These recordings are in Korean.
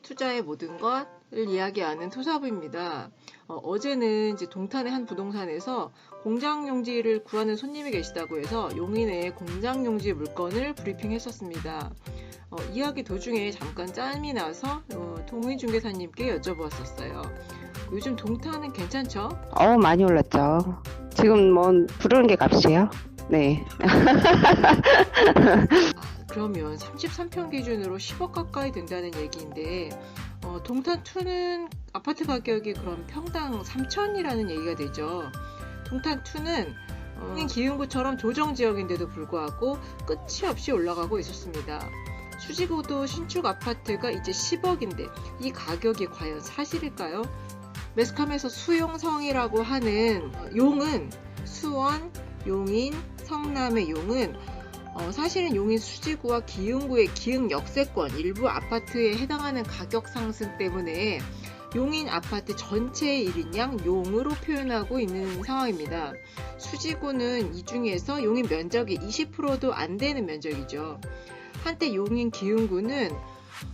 투자의 모든 것을 이야기하는 투자부입니다. 어제는 이제 동탄의 한 부동산에서 공장용지를 구하는 손님이 계시다고 해서 용인의 공장용지 물건을 브리핑했었습니다. 이야기 도중에 잠깐 짬이 나서 통일중개사님께 여쭤보았었어요. 요즘 동탄은 괜찮죠? 많이 올랐죠. 지금 뭐 부르는 게 값이에요. 네. 그러면 33평 기준으로 10억 가까이 된다는 얘기인데 동탄2는 아파트 가격이 그럼 평당 3천이라는 얘기가 되죠. 동탄2는 기흥구처럼 조정지역인데도 불구하고 끝이 없이 올라가고 있었습니다. 수지구도 신축 아파트가 이제 10억인데 이 가격이 과연 사실일까요? 매스컴에서 수용성이라고 하는 용은 수원, 용인, 성남의 용은 사실은 용인 수지구와 기흥구의 기흥 역세권 일부 아파트에 해당하는 가격 상승 때문에 용인 아파트 전체의 1인양 용으로 표현하고 있는 상황입니다. 수지구는 이 중에서 용인 면적이 20%도 안 되는 면적이죠. 한때 용인 기흥구는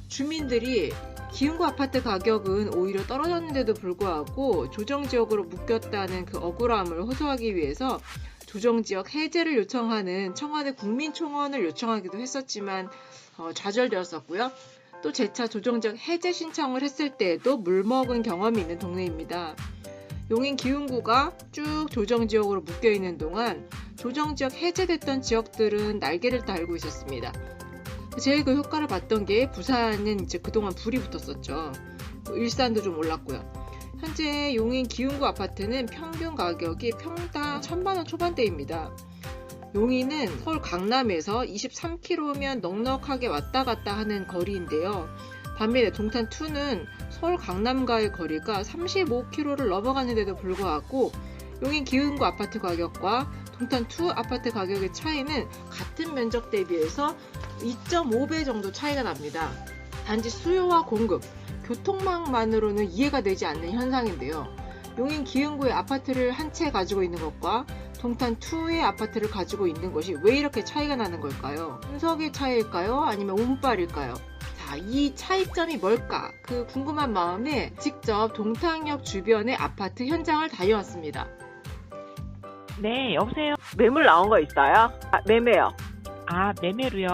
주민들이 기흥구 아파트 가격은 오히려 떨어졌는데도 불구하고 조정지역으로 묶였다는 그 억울함을 호소하기 위해서 조정지역 해제를 요청하는 청와대 국민청원을 요청하기도 했었지만 좌절되었었고요. 또 재차 조정지역 해제 신청을 했을 때에도 물먹은 경험이 있는 동네입니다. 용인 기흥구가 쭉 조정지역으로 묶여있는 동안 조정지역 해제됐던 지역들은 날개를 달고 있었습니다. 제일 그 효과를 봤던 게 부산은 이제 그동안 불이 붙었었죠. 일산도 좀 올랐고요. 현재 용인 기흥구 아파트는 평균 가격이 평당 1,000만원 초반대입니다. 용인은 서울 강남에서 23km면 넉넉하게 왔다 갔다 하는 거리인데요. 반면에 동탄2는 서울 강남과의 거리가 35km를 넘어가는데도 불구하고 용인 기흥구 아파트 가격과 동탄2 아파트 가격의 차이는 같은 면적 대비해서 2.5배 정도 차이가 납니다. 단지 수요와 공급, 교통망만으로는 이해가 되지 않는 현상인데요. 용인 기흥구의 아파트를 한 채 가지고 있는 것과 동탄2의 아파트를 가지고 있는 것이 왜 이렇게 차이가 나는 걸까요? 분석의 차이일까요? 아니면 운빨일까요? 자, 이 차이점이 뭘까? 그 궁금한 마음에 직접 동탄역 주변의 아파트 현장을 다녀왔습니다. 네, 여보세요? 매물 나온 거 있어요? 매매요. 매매로요?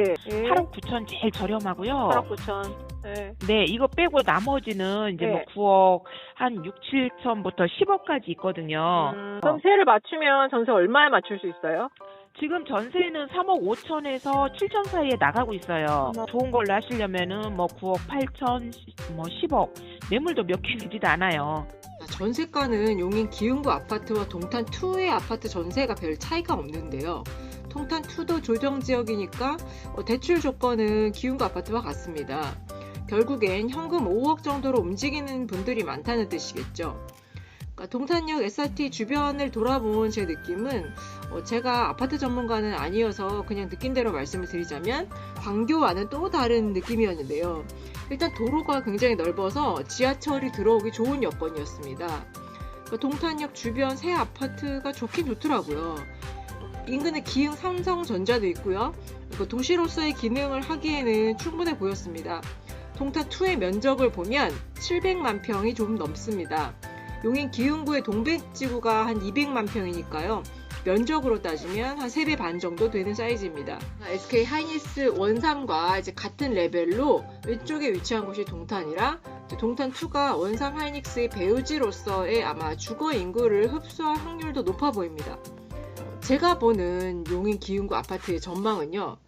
네. 8억 9천 제일 저렴하고요. 8억 9천. 네. 네, 이거 빼고 나머지는 이제 네. 뭐 9억, 한 6, 7천부터 10억까지 있거든요. 그럼 세를 맞추면 전세 얼마에 맞출 수 있어요? 지금 전세는 3억 5천에서 7천 사이에 나가고 있어요. 좋은 걸로 하시려면은 뭐 9억 8천, 뭐 10억. 매물도 몇 개 되지도 않아요. 전세가는 용인 기흥구 아파트와 동탄2의 아파트 전세가 별 차이가 없는데요. 동탄2도 조정지역이니까 대출 조건은 기흥구 아파트와 같습니다. 결국엔 현금 5억 정도로 움직이는 분들이 많다는 뜻이겠죠. 그러니까 동탄역 SRT 주변을 돌아본 제 느낌은 제가 아파트 전문가는 아니어서 그냥 느낀 대로 말씀을 드리자면 광교와는 또 다른 느낌이었는데요. 일단 도로가 굉장히 넓어서 지하철이 들어오기 좋은 여건이었습니다. 그러니까 동탄역 주변 새 아파트가 좋긴 좋더라고요. 인근에 기흥 삼성전자도 있고요. 도시로서의 기능을 하기에는 충분해 보였습니다. 동탄2의 면적을 보면 700만 평이 좀 넘습니다. 용인 기흥구의 동백지구가 한 200만 평이니까요. 면적으로 따지면 한 3배 반 정도 되는 사이즈입니다. SK 하이닉스 원삼과 이제 같은 레벨로 왼쪽에 위치한 곳이 동탄이라 동탄2가 원삼 하이닉스의 배우지로서의 아마 주거 인구를 흡수할 확률도 높아 보입니다. 제가 보는 용인 기흥구 아파트의 전망은요.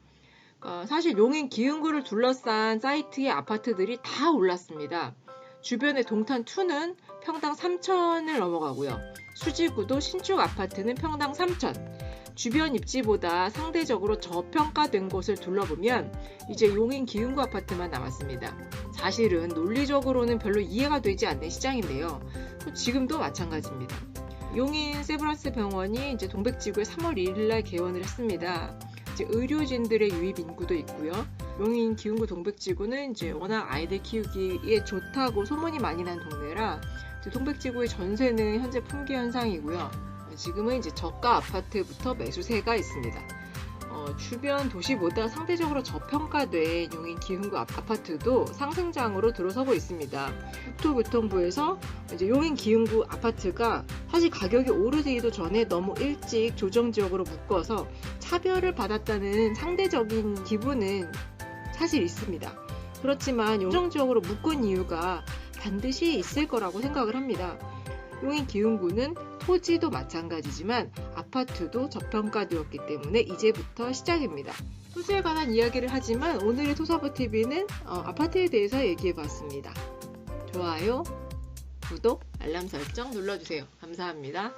사실 용인 기흥구를 둘러싼 사이트의 아파트들이 다 올랐습니다. 주변의 동탄2는 평당 3천을 넘어가고요. 수지구도 신축 아파트는 평당 3천. 주변 입지보다 상대적으로 저평가된 곳을 둘러보면 이제 용인 기흥구 아파트만 남았습니다. 사실은 논리적으로는 별로 이해가 되지 않는 시장인데요. 지금도 마찬가지입니다. 용인 세브란스 병원이 이제 동백지구에 3월 1일날 개원을 했습니다. 이제 의료진들의 유입 인구도 있고요. 용인 기흥구 동백지구는 이제 워낙 아이들 키우기에 좋다고 소문이 많이 난 동네라 동백지구의 전세는 현재 품귀 현상이고요. 지금은 이제 저가 아파트부터 매수세가 있습니다. 주변 도시보다 상대적으로 저평가된 용인 기흥구 아파트도 상승장으로 들어서고 있습니다. 국토교통부에서 이제 용인 기흥구 아파트가 사실 가격이 오르기도 전에 너무 일찍 조정지역으로 묶어서 차별을 받았다는 상대적인 기분은 사실 있습니다. 그렇지만 조정지역으로 묶은 이유가 반드시 있을 거라고 생각을 합니다. 용인 기흥구는 토지도 마찬가지지만 아파트도 저평가되었기 때문에 이제부터 시작입니다. 토지에 관한 이야기를 하지만 오늘의 토사보TV는 아파트에 대해서 얘기해봤습니다. 좋아요, 구독, 알람 설정 눌러주세요. 감사합니다.